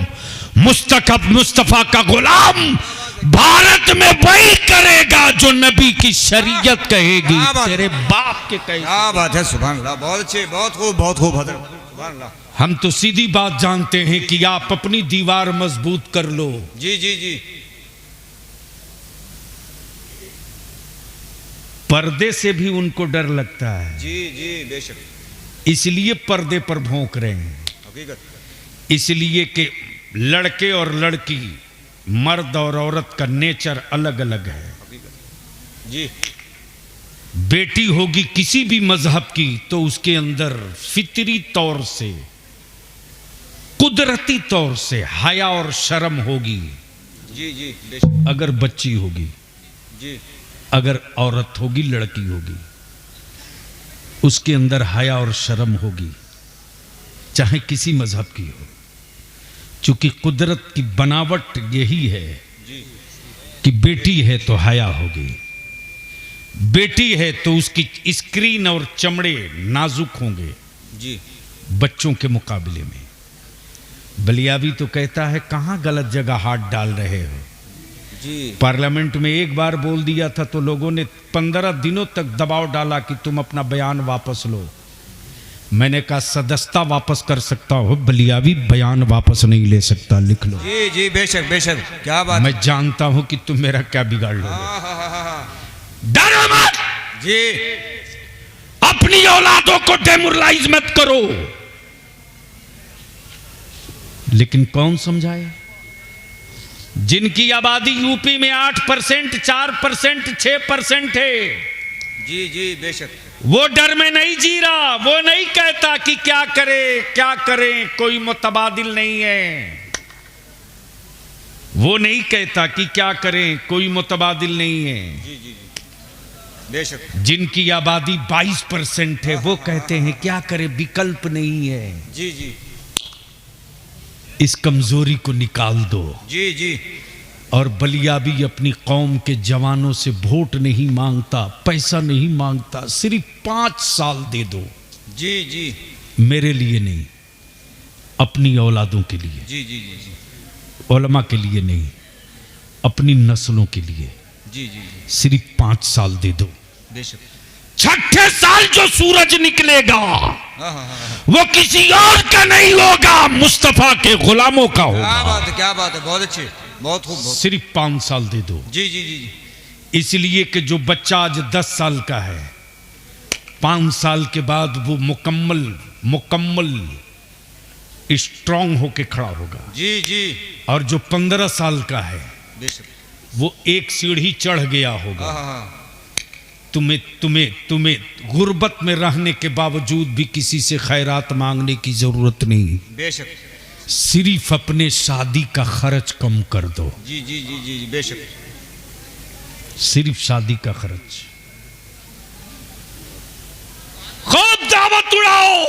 मुस्तफा का गुलाम भारत में वही करेगा जो नबी की शरीयत कहेगी, तेरे बाप के कहेगी। क्या बात है। सुभान अल्लाह। बहुत अच्छे। बहुत खूब। बहुत खूब हजरत। सुभान अल्लाह। हम तो सीधी बात जानते हैं कि आप अपनी दीवार मजबूत कर लो। जी जी जी पर्दे से भी उनको डर लगता है, जी जी बेशक। इसलिए पर्दे पर भौंक रहे हैं। हकीकत। इसलिए कि लड़के और लड़की, मर्द और औरत का नेचर अलग अलग है। हकीकत। जी बेटी होगी किसी भी मजहब की तो उसके अंदर फितरी तौर से, कुदरती तौर से हया और शर्म होगी। जी जी बेशक। अगर बच्ची होगी, जी अगर औरत होगी, लड़की होगी, उसके अंदर हया और शर्म होगी, चाहे किसी मजहब की हो। चूंकि कुदरत की बनावट यही है जी कि बेटी है तो हया होगी, बेटी है तो उसकी स्क्रीन और चमड़े नाजुक होंगे जी बच्चों के मुकाबले में। बलियावी तो कहता है कहां गलत जगह हाथ डाल रहे हो। जी पार्लियामेंट में एक बार बोल दिया था तो लोगों ने 15 दिनों तक दबाव डाला कि तुम अपना बयान वापस लो। मैंने कहा सदस्यता वापस कर सकता हो, बलियावी बयान वापस नहीं ले सकता, लिख लो। जी जी बेशक बेशक। क्या बात। मैं जानता हूं कि तुम मेरा क्या बिगाड़ लोगे। हाँ हाँ हाँ हाँ। डरो मत। जी अपनी औलादों को डेमोरलाइज मत करो। लेकिन कौन समझाए? जिनकी आबादी यूपी में 8%, 4%, 6% है, जी जी बेशक, वो डर में नहीं जी रहा। वो नहीं कहता कि क्या करे क्या करें, कोई मुतबादिल नहीं है। वो नहीं कहता कि क्या करें, कोई मुतबादिल नहीं है। जी जी जी बेशक, जिनकी आबादी 22% है, वो कहते हैं क्या करें, विकल्प नहीं है। जी जी इस कमजोरी को निकाल दो। जी जी और बलिया भी अपनी कौम के जवानों से वोट नहीं मांगता, पैसा नहीं मांगता, सिर्फ 5 साल दे दो। जी जी मेरे लिए नहीं, अपनी औलादों के लिए, जी जी जी जी उलमा के लिए नहीं, अपनी नस्लों के लिए जी जी जी सिर्फ 5 साल दे दो। बेशक, 6ठे साल जो सूरज निकलेगा हाँ हाँ हाँ, वो किसी और का नहीं होगा, मुस्तफा के गुलामों का क्या होगा। बात है, क्या बात है, बहुत अच्छे, बहुत खूब, बहुत। सिर्फ 5 साल दे दो। जी जी जी जी इसलिए कि जो बच्चा आज 10 साल का है, 5 साल के बाद वो मुकम्मल स्ट्रांग होके खड़ा होगा। जी जी और जो 15 साल का है, बेशक, वो एक सीढ़ी चढ़ गया हाँ होगा। हाँ हाँ, तुम्हें गुर्बत में रहने के बावजूद भी किसी से खैरात मांगने की जरूरत नहीं। बेशक, सिर्फ अपने शादी का खर्च कम कर दो। जी जी जी जी जी बेशक, सिर्फ शादी का खर्च। खूब दावत उड़ाओ।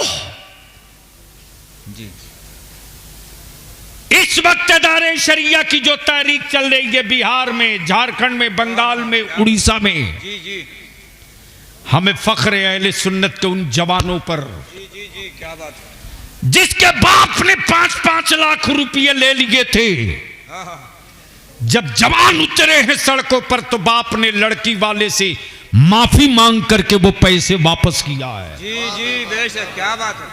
जी इस वक्त दारे शरिया की जो तहरीक चल रही है बिहार में, झारखंड में, बंगाल में, उड़ीसा में, जी जी हमें फख्र है अहले सुन्नत के उन जवानों पर जी जी जी क्या बात है, जिसके बाप ने 5-5 लाख रुपये ले लिए थे। हाँ हाँ, जब जवान उतरे हैं सड़कों पर तो बाप ने लड़की वाले से माफी मांग करके वो पैसे वापस किया है। जी जी बेशक, क्या बात है,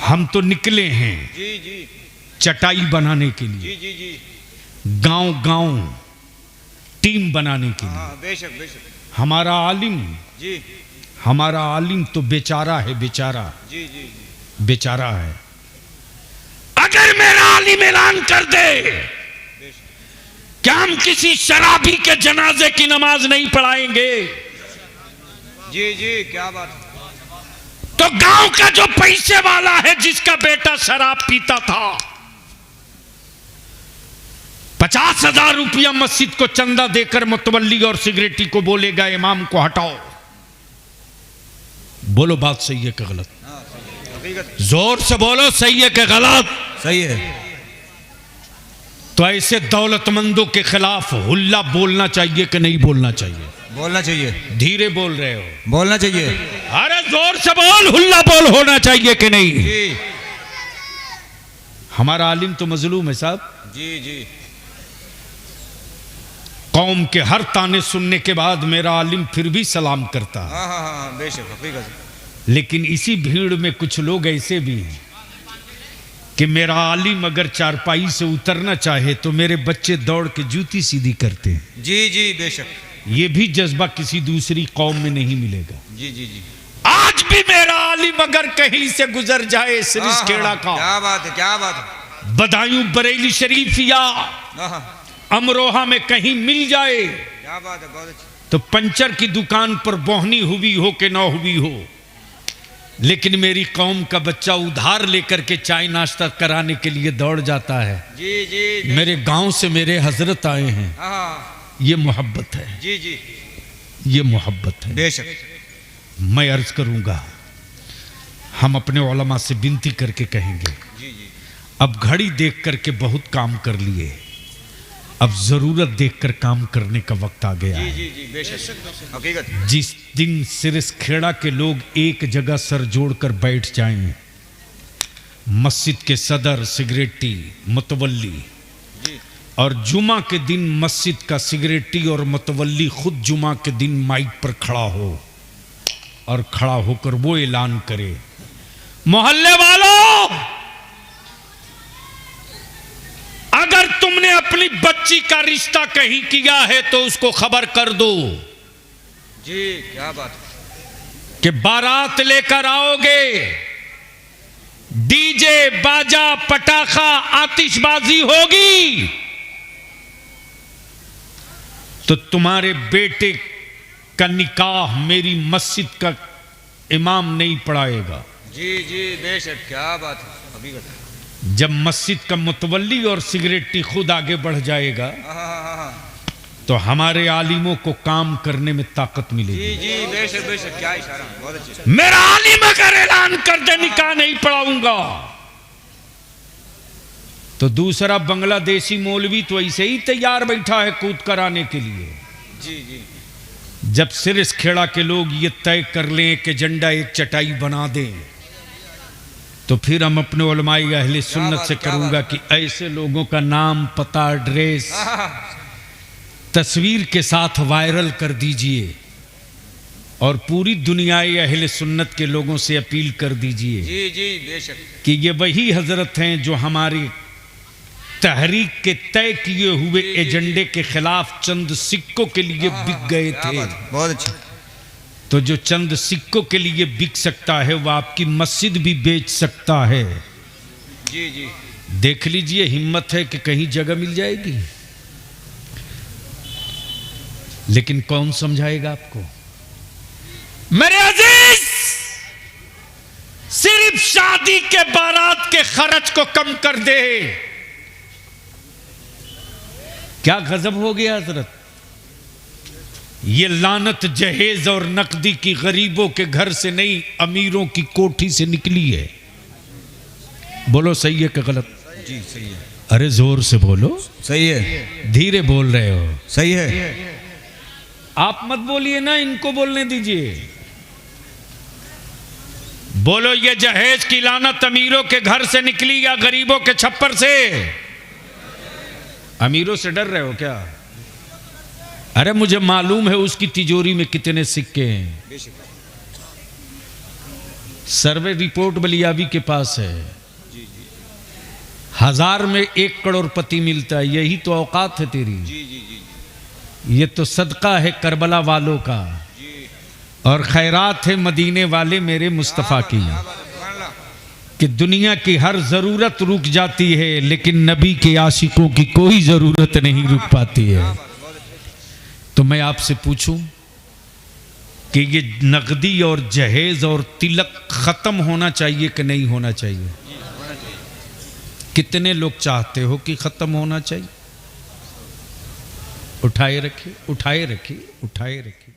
हम तो निकले हैं जी जी चटाई बनाने के लिए, जी जी जी गांव टीम बनाने के लिए। हाँ बेशक बेशक, हमारा आलिम तो बेचारा है, बेचारा जी जी जी बेचारा है। अगर मेरा आलिम ऐलान कर दे क्या हम किसी शराबी के जनाजे की नमाज नहीं पढ़ाएंगे, जी जी क्या बात है, तो गांव का जो पैसे वाला है जिसका बेटा शराब पीता था, 50,000 रुपया मस्जिद को चंदा देकर मुतवल्ली और सिगरेटी को बोलेगा इमाम को हटाओ। बोलो बात सही है कि गलत? हाँ सही है, हकीकत जोर से बोलो, सही है कि गलत? सही है, तो ऐसे दौलतमंदों के खिलाफ हुल्ला बोलना चाहिए कि नहीं बोलना चाहिए? बोलना चाहिए, धीरे बोल रहे हो, बोलना चाहिए, अरे जोर से बोल, हुल्ला बोल होना चाहिए कि नहीं? जी हमारा आलिम तो मजलूम है साहब। जी जी कौम के हर ताने सुनने के बाद मेरा आलिम फिर भी सलाम करता है। हाँ हाँ हाँ बेशक, हकीकत, लेकिन इसी भीड़ में कुछ लोग ऐसे भी हैं कि मेरा आलिम अगर चारपाई से उतरना चाहे तो मेरे बच्चे दौड़ के जूती सीधी करते हैं। जी जी बेशक, ये भी जज्बा किसी दूसरी कौम में नहीं मिलेगा। जी जी जी आज भी मेरा आलिम अगर कहीं से गुजर जाए सिरिसखेड़ा का, क्या बात है, क्या बात है, बदायूं बरेली शरीफ या हाँ हाँ, अमरोहा में कहीं मिल जाए, क्या बात है, बहुत अच्छी, तो पंचर की दुकान पर बोहनी हुई हो कि ना हुई हो, लेकिन मेरी कौम का बच्चा उधार लेकर के चाय नाश्ता कराने के लिए दौड़ जाता है। जी जी मेरे गांव से मेरे हजरत आए हैं, हाँ ये मोहब्बत है, जी जी ये मोहब्बत है। बेशक, मैं अर्ज करूंगा, हम अपने उलमा से विनती करके कहेंगे, जी जी अब घड़ी देख करके बहुत काम कर लिए, अब जरूरत देखकर काम करने का वक्त आ गया जी है। जी जी बेशक, हकीकत, जिस दिन सिरिसखेड़ा के लोग एक जगह सर जोड़कर बैठ जाएं, मस्जिद के सदर, सिगरेटी, मुतवल्ली, जी और जुमा के दिन मस्जिद का सिगरेटी और मुतवल्ली खुद जुमा के दिन माइक पर खड़ा हो और खड़ा होकर वो ऐलान करे, मोहल्ले वालों, अगर तुमने अपनी बच्ची का रिश्ता कहीं किया है तो उसको खबर कर दो। जी क्या बात है, कि बारात लेकर आओगे, डीजे बाजा पटाखा आतिशबाजी होगी, तो तुम्हारे बेटे का निकाह मेरी मस्जिद का इमाम नहीं पढ़ाएगा। जी जी बेशक, क्या बात है, अभी बता। जब मस्जिद का मुतवल्ली और सिगरेटी खुद आगे बढ़ जाएगा तो हमारे आलिमों को काम करने में ताकत मिलेगी। जी जी बेशक बेशक, क्या इशारा, बहुत अच्छे। मेरा आलिम अगर ऐलान कर दे निकाह नहीं पढ़ाऊंगा, तो दूसरा बांग्लादेशी मौलवी तो ऐसे ही तैयार बैठा है कूद कर आने के लिए। जी जी जब सिर इस खेड़ा के लोग ये तय कर लें कि झंडा एक चटाई बना दें, तो फिर हम अपने उलमाए अहले सुन्नत से करूंगा कि ऐसे लोगों का नाम पता एड्रेस तस्वीर के साथ वायरल कर दीजिए और पूरी दुनियाई अहले सुन्नत के लोगों से अपील कर दीजिए जी जी बेशक कि ये वही हजरत हैं जो हमारी तहरीक के तय किए हुए एजेंडे के खिलाफ चंद सिक्कों के लिए बिक गए थे। बहुत अच्छा। तो जो चंद सिक्कों के लिए बिक सकता है वो आपकी मस्जिद भी बेच सकता है। जी जी देख लीजिए, हिम्मत है कि कहीं जगह मिल जाएगी, लेकिन कौन समझाएगा आपको? मेरे अजीज, सिर्फ शादी के बारात के खर्च को कम कर दे। क्या गजब हो गया हजरत, ये लानत जहेज और नकदी की गरीबों के घर से नहीं, अमीरों की कोठी से निकली है। बोलो सही है कि गलत? जी सही है। अरे जोर से बोलो। सही है। धीरे बोल रहे हो। सही है। आप मत बोलिए ना, इनको बोलने दीजिए। बोलो, ये जहेज की लानत अमीरों के घर से निकली या गरीबों के छप्पर से? अमीरों से डर रहे हो क्या? अरे मुझे मालूम है उसकी तिजोरी में कितने सिक्के हैं। सर्वे रिपोर्ट बलियाबी के पास है। 1000 में 1 करोड़पति मिलता है, यही तो औकात है तेरी। ये तो सदका है करबला वालों का और खैरात है मदीने वाले मेरे मुस्तफ़ा की, कि दुनिया की हर जरूरत रुक जाती है लेकिन नबी के आशिकों की कोई जरूरत नहीं रुक पाती है। तो मैं आपसे पूछूं कि ये नकदी और जहेज और तिलक खत्म होना चाहिए कि नहीं होना चाहिए? कितने लोग चाहते हो कि खत्म होना चाहिए? उठाए रखिए, उठाए रखिए, उठाए रखिए।